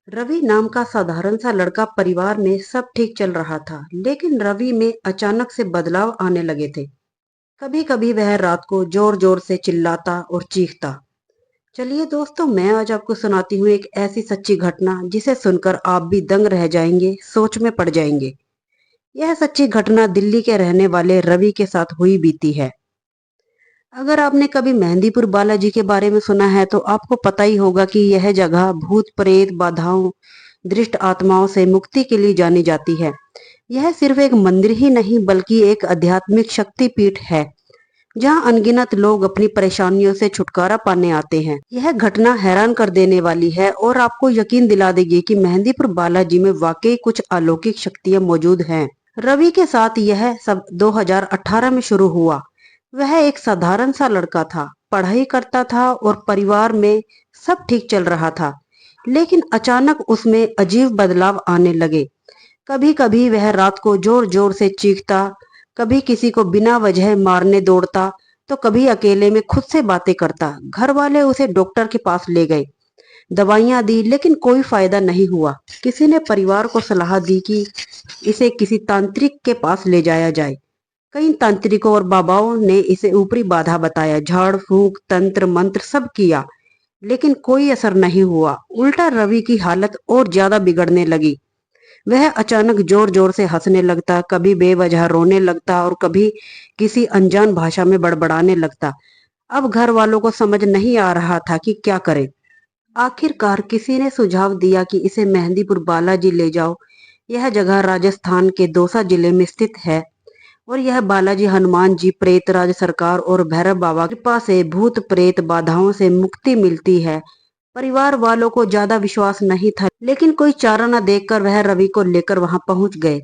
रवि नाम का साधारण सा लड़का परिवार में सब ठीक चल रहा था, लेकिन रवि में अचानक से बदलाव आने लगे थे। कभी कभी वह रात को जोर जोर से चिल्लाता और चीखता। चलिए दोस्तों, मैं आज आपको सुनाती हूँ एक ऐसी सच्ची घटना जिसे सुनकर आप भी दंग रह जाएंगे, सोच में पड़ जाएंगे। यह सच्ची घटना दिल्ली के रहने वाले रवि के साथ हुई बीती है। अगर आपने कभी मेहंदीपुर बालाजी के बारे में सुना है तो आपको पता ही होगा कि यह जगह भूत प्रेत बाधाओं दृष्ट आत्माओं से मुक्ति के लिए जानी जाती है। यह सिर्फ एक मंदिर ही नहीं बल्कि एक आध्यात्मिक शक्ति पीठ है, जहां अनगिनत लोग अपनी परेशानियों से छुटकारा पाने आते हैं। यह घटना हैरान कर देने वाली है और आपको यकीन दिला देगी कि मेहंदीपुर बालाजी में वाकई कुछ अलौकिक शक्तियां मौजूद हैं। रवि के साथ यह सब 2018 में शुरू हुआ। वह एक साधारण सा लड़का था, पढ़ाई करता था और परिवार में सब ठीक चल रहा था। लेकिन अचानक उसमें अजीब बदलाव आने लगे। कभी कभी वह रात को जोर जोर से चीखता, कभी किसी को बिना वजह मारने दौड़ता, तो कभी अकेले में खुद से बातें करता। घर वाले उसे डॉक्टर के पास ले गए, दवाइयां दी, लेकिन कोई फायदा नहीं हुआ। किसी ने परिवार को सलाह दी कि इसे किसी तांत्रिक के पास ले जाया जाए। कई तांत्रिकों और बाबाओं ने इसे ऊपरी बाधा बताया, झाड़ फूंक तंत्र मंत्र सब किया, लेकिन कोई असर नहीं हुआ। उल्टा रवि की हालत और ज्यादा बिगड़ने लगी। वह अचानक जोर जोर से हंसने लगता, कभी बेवजह रोने लगता और कभी किसी अनजान भाषा में बड़बड़ाने लगता। अब घर वालों को समझ नहीं आ रहा था कि क्या करें। आखिरकार किसी ने सुझाव दिया कि इसे मेहंदीपुर बालाजी ले जाओ। यह जगह राजस्थान के दौसा जिले में स्थित है और यह बालाजी हनुमान जी, प्रेतराज सरकार और भैरव बाबा की कृपा से भूत प्रेत बाधाओं से मुक्ति मिलती है। परिवार वालों को ज्यादा विश्वास नहीं था, लेकिन कोई चारा न देखकर वह रवि को लेकर वहां पहुंच गए।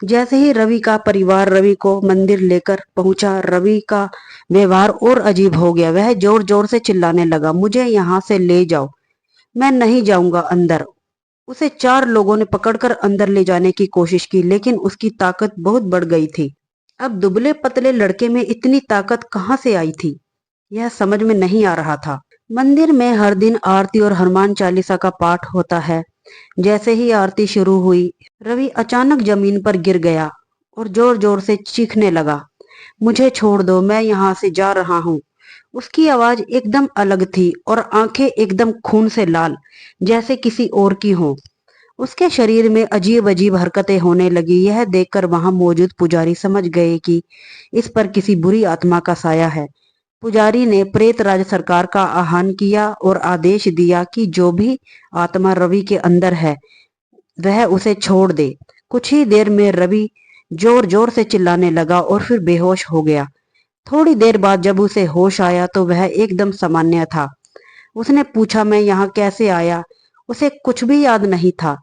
जैसे ही रवि का परिवार रवि को मंदिर लेकर पहुंचा, रवि का व्यवहार और अजीब हो गया। वह जोर जोर से चिल्लाने लगा, मुझे यहाँ से ले जाओ, मैं नहीं जाऊंगा अंदर। उसे चार लोगों ने पकड़कर अंदर ले जाने की कोशिश की, लेकिन उसकी ताकत बहुत बढ़ गई थी। अब दुबले पतले लड़के में इतनी ताकत कहाँ से आई थी, यह समझ में नहीं आ रहा था। मंदिर में हर दिन आरती और हनुमान चालीसा का पाठ होता है। जैसे ही आरती शुरू हुई, रवि अचानक जमीन पर गिर गया और जोर जोर से चीखने लगा, मुझे छोड़ दो, मैं यहाँ से जा रहा हूँ। उसकी आवाज एकदम अलग थी और आंखें एकदम खून से लाल, जैसे किसी और की हों। उसके शरीर में अजीब अजीब हरकतें होने लगी। यह देखकर वहां मौजूद पुजारी समझ गए कि इस पर किसी बुरी आत्मा का साया है। पुजारी ने प्रेतराज सरकार का आह्वान किया और आदेश दिया कि जो भी आत्मा रवि के अंदर है वह उसे छोड़ दे। कुछ ही देर में रवि जोर जोर से चिल्लाने लगा और फिर बेहोश हो गया। थोड़ी देर बाद जब उसे होश आया तो वह एकदम सामान्य था। उसने पूछा, मैं यहाँ कैसे आया? उसे कुछ भी याद नहीं था।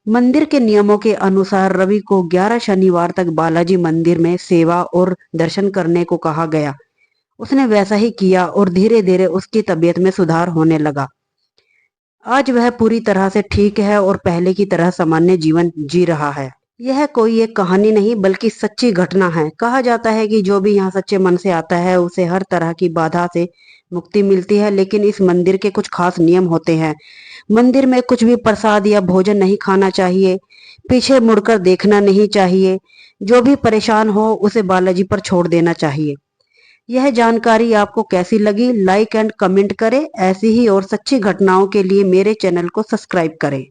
मंदिर के नियमों के अनुसार रवि को 11 शनिवार तक बालाजी मंदिर में सेवा और दर्शन करने को कहा गया। उसने वैसा ही किया और धीरे धीरे उसकी तबीयत में सुधार होने लगा। आज वह पूरी तरह से ठीक है और पहले की तरह सामान्य जीवन जी रहा है। यह कोई एक कहानी नहीं बल्कि सच्ची घटना है। कहा जाता है कि जो भी यहाँ सच्चे मन से आता है उसे हर तरह की बाधा से मुक्ति मिलती है, लेकिन इस मंदिर के कुछ खास नियम होते हैं। मंदिर में कुछ भी प्रसाद या भोजन नहीं खाना चाहिए, पीछे मुड़कर देखना नहीं चाहिए, जो भी परेशान हो उसे बालाजी पर छोड़ देना चाहिए। यह जानकारी आपको कैसी लगी? लाइक एंड कमेंट करें। ऐसी ही और सच्ची घटनाओं के लिए मेरे चैनल को सब्सक्राइब करें।